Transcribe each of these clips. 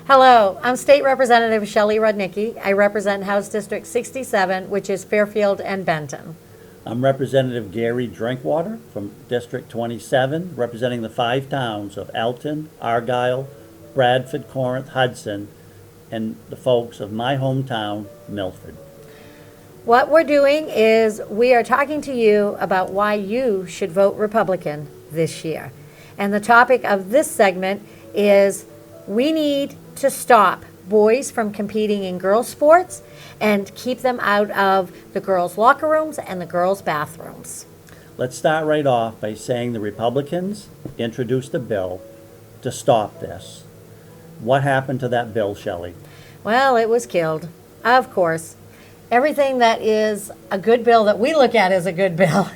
Hello, I'm State Representative Shelley Rudnicki. I represent House District 67, which is Fairfield and Benton. I'm Representative Gary Drinkwater from District 27, representing the 5 towns of Elton, Argyle, Bradford, Corinth, Hudson, and the folks of my hometown, Milford. What we're doing is we are talking to you about why you should vote Republican this year. And the topic of this segment is we need to stop boys from competing in girls' sports and keep them out of the girls' locker rooms and the girls' bathrooms. Let's start right off by saying the Republicans introduced a bill to stop this. What happened to that bill, Shelley? Well, it was killed, of course. Everything that is a good bill that we look at as a good bill,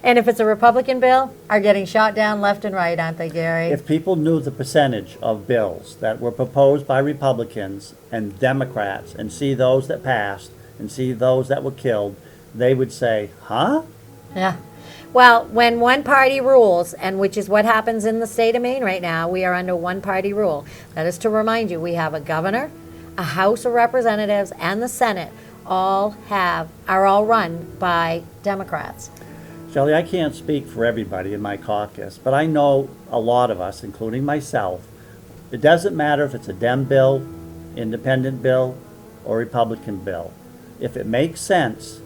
and if it's a Republican bill, are getting shot down left and right, aren't they, Gary? If people knew the percentage of bills that were proposed by Republicans and Democrats and see those that passed and see those that were killed, they would say, huh? Yeah. Well, when one party rules, and which is what happens in the state of Maine right now, we are under one party rule. That is to remind you, we have a governor, a House of Representatives, and the Senate are all run by Democrats. Shelley, I can't speak for everybody in my caucus, but I know a lot of us, including myself, it doesn't matter if it's a Dem bill, independent bill, or Republican bill. If it makes sense,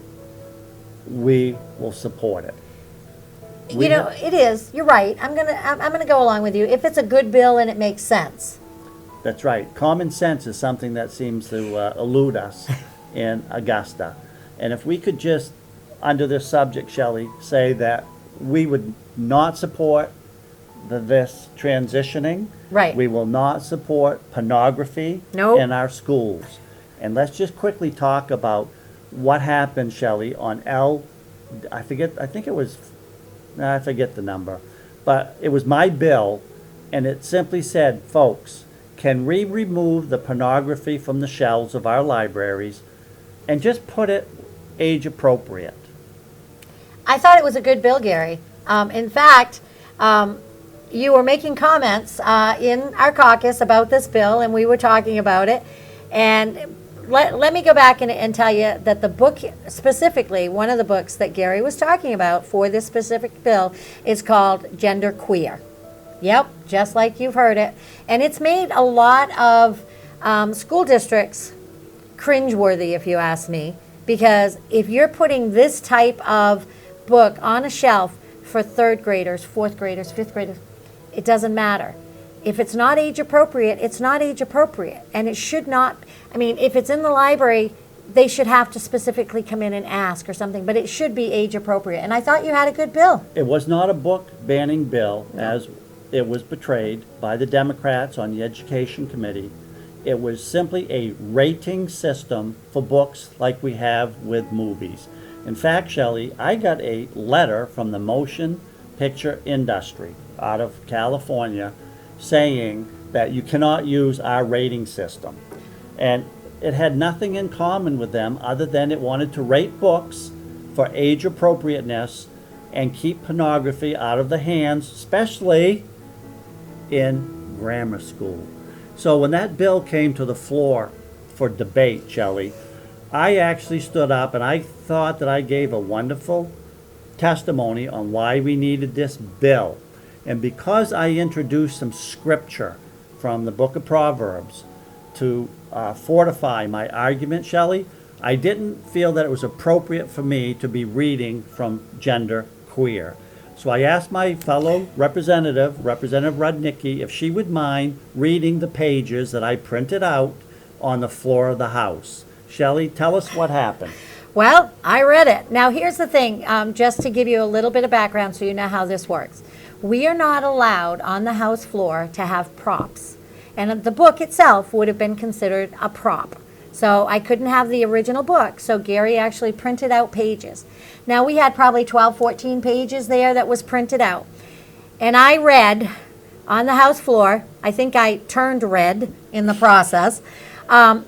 we will support it. It is. You're right. I'm gonna go along with you. If it's a good bill and it makes sense. That's right. Common sense is something that seems to elude us in Augusta. And if we could just, under this subject, Shelley, say that we would not support this transitioning. Right. We will not support pornography Nope. in our schools. And let's just quickly talk about what happened, Shelley, on I forget the number, but it was my bill, and it simply said, folks, can we remove the pornography from the shelves of our libraries and just put it age appropriate? I thought it was a good bill, Gary. In fact, you were making comments in our caucus about this bill, and we were talking about it. And let me go back and tell you that the book, specifically, one of the books that Gary was talking about for this specific bill is called Gender Queer. Yep, just like you've heard it. And it's made a lot of school districts cringeworthy, if you ask me, because if you're putting this type of book on a shelf for 3rd graders, 4th graders, 5th graders, it doesn't matter. If it's not age appropriate, it's not age appropriate. And it should not, if it's in the library, they should have to specifically come in and ask or something, but it should be age appropriate. And I thought you had a good bill. It was not a book banning bill as it was portrayed by the Democrats on the Education Committee. It was simply a rating system for books like we have with movies. In fact, Shelley, I got a letter from the motion picture industry out of California saying that you cannot use our rating system. And it had nothing in common with them other than it wanted to rate books for age appropriateness and keep pornography out of the hands, especially in grammar school. So when that bill came to the floor for debate, Shelley, I actually stood up and I thought that I gave a wonderful testimony on why we needed this bill. And because I introduced some scripture from the book of Proverbs to fortify my argument, Shelley, I didn't feel that it was appropriate for me to be reading from Gender Queer. So I asked my fellow Representative Rudnicki, if she would mind reading the pages that I printed out on the floor of the House. Shelley, tell us what happened. Well, I read it. Now, here's the thing, just to give you a little bit of background so you know how this works. We are not allowed on the House floor to have props. And the book itself would have been considered a prop. So I couldn't have the original book, so Gary actually printed out pages. Now, we had probably 12, 14 pages there that was printed out. And I read on the House floor, I think I turned red in the process,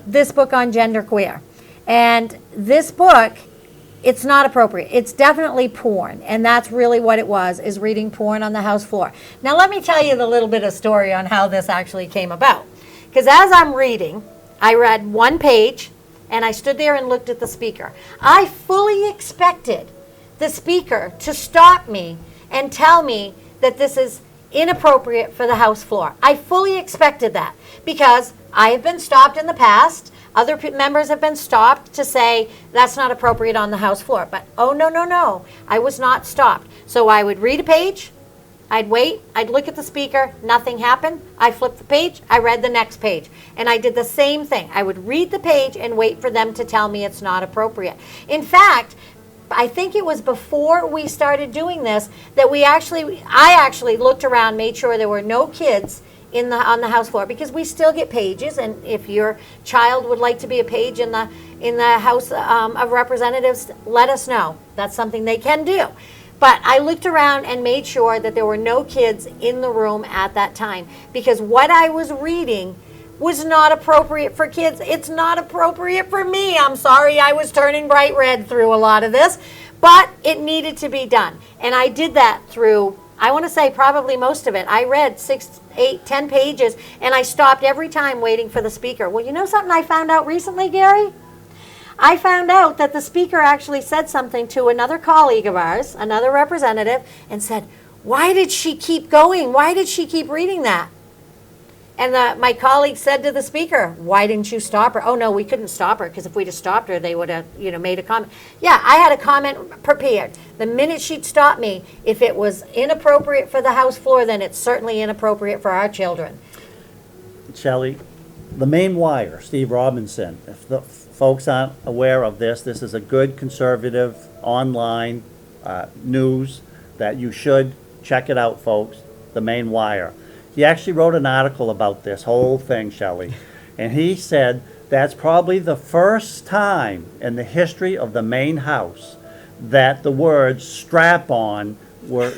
this book on Gender Queer. And this book, it's not appropriate. It's definitely porn, and that's really what it was, is reading porn on the House floor. Now, let me tell you the little bit of story on how this actually came about. Because as I'm reading, I read one page, and I stood there and looked at the speaker. I fully expected the speaker to stop me and tell me that this is inappropriate for the House floor. I fully expected that because I have been stopped in the past. Other members have been stopped to say that's not appropriate on the House floor. But oh, no, no, no. I was not stopped. So I would read a page, I'd wait, I'd look at the speaker, nothing happened. I flipped the page, I read the next page. And I did the same thing. I would read the page and wait for them to tell me it's not appropriate. In fact, I think it was before we started doing this that I actually looked around, made sure there were no kids on the House floor, because we still get pages, and if your child would like to be a page in the House of Representatives, let us know. That's something they can do. But I looked around and made sure that there were no kids in the room at that time, because what I was reading was not appropriate for kids. It's not appropriate for me. I'm sorry, I was turning bright red through a lot of this, but it needed to be done. And I did that through, I want to say probably most of it. I read 6, 8, 10 pages, and I stopped every time waiting for the speaker. Well, you know something I found out recently, Gary? I found out that the speaker actually said something to another colleague of ours, another representative, and said, "Why did she keep going? Why did she keep reading that?" And my colleague said to the speaker, "Why didn't you stop her?" "Oh, no, we couldn't stop her, because if we'd have stopped her, they would have, made a comment." Yeah, I had a comment prepared. The minute she'd stop me, if it was inappropriate for the House floor, then it's certainly inappropriate for our children. Shelley, the main wire, Steve Robinson, if the folks aren't aware of this, this is a good conservative online news that you should check it out, folks, the main wire. He actually wrote an article about this whole thing, Shelley, and he said that's probably the first time in the history of the main house that the words strap-on were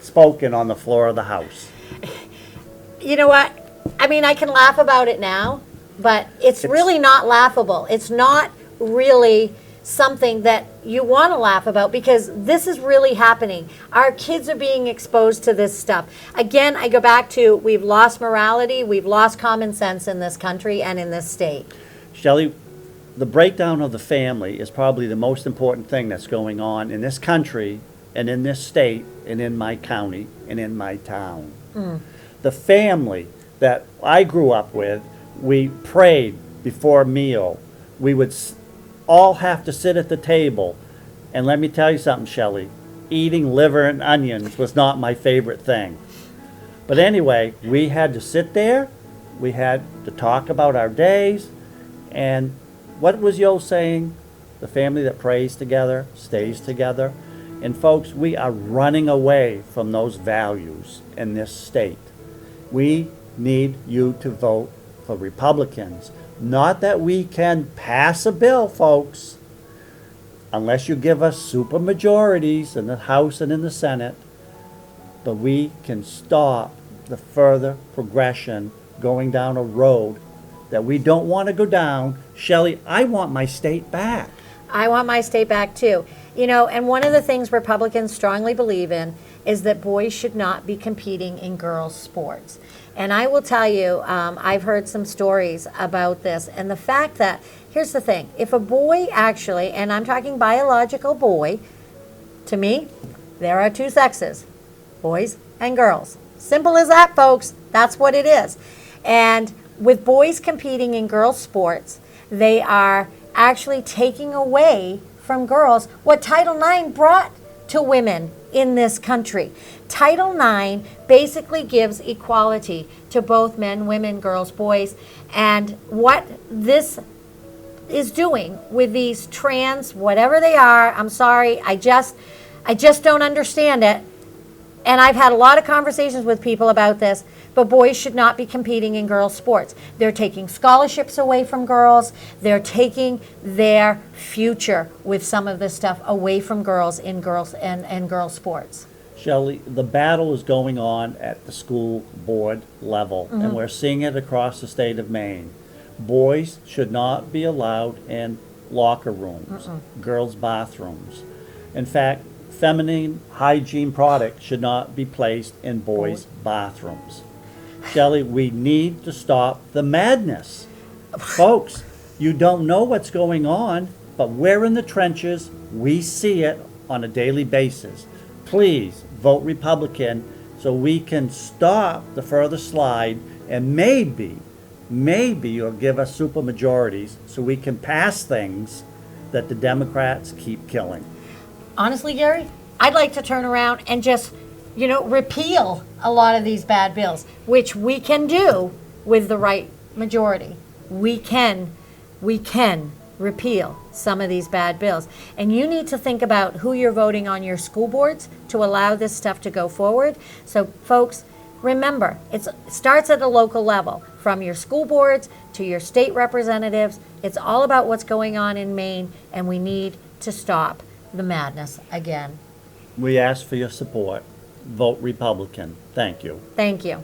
spoken on the floor of the House. You know what? I mean, I can laugh about it now, but it's really not laughable. It's not really something that you want to laugh about, because this is really happening. Our kids are being exposed to this stuff. Again, I go back to, we've lost morality, we've lost common sense in this country and in this state. Shelley, the breakdown of the family is probably the most important thing that's going on in this country and in this state and in my county and in my town. The family that I grew up with, we prayed before a meal. We would all have to sit at the table. And let me tell you something, Shelley, eating liver and onions was not my favorite thing. But anyway, we had to sit there, we had to talk about our days, and what was Yo saying? The family that prays together stays together. And folks, we are running away from those values in this state. We need you to vote for Republicans. Not that we can pass a bill, folks, unless you give us super majorities in the House and in the Senate, but we can stop the further progression going down a road that we don't want to go down. Shelley, I want my state back. I want my state back too. And one of the things Republicans strongly believe in is that boys should not be competing in girls' sports. And I will tell you, I've heard some stories about this, and the fact that, here's the thing, if a boy actually, and I'm talking biological boy, to me, there are two sexes, boys and girls. Simple as that, folks. That's what it is. And with boys competing in girls' sports, they are actually taking away from girls what Title IX brought to women in this country. Title IX basically gives equality to both men, women, girls, boys. And what this is doing with these trans, whatever they are, I'm sorry, I just don't understand it. And I've had a lot of conversations with people about this, but boys should not be competing in girls' sports. They're taking scholarships away from girls. They're taking their future with some of this stuff away from girls in girls and girls' sports. Shelley, the battle is going on at the school board level, and we're seeing it across the state of Maine. Boys should not be allowed in locker rooms, girls' bathrooms. In fact, feminine hygiene products should not be placed in boys' bathrooms. Shelley, we need to stop the madness. Folks, you don't know what's going on, but we're in the trenches. We see it on a daily basis. Please vote Republican so we can stop the further slide, and maybe you'll give us supermajorities so we can pass things that the Democrats keep killing. Honestly, Gary, I'd like to turn around and just, repeal a lot of these bad bills, which we can do with the right majority. We can repeal some of these bad bills. And you need to think about who you're voting on your school boards to allow this stuff to go forward. So folks, remember, it starts at the local level, from your school boards to your state representatives. It's all about what's going on in Maine, and we need to stop the madness again. We ask for your support. Vote Republican. Thank you. Thank you.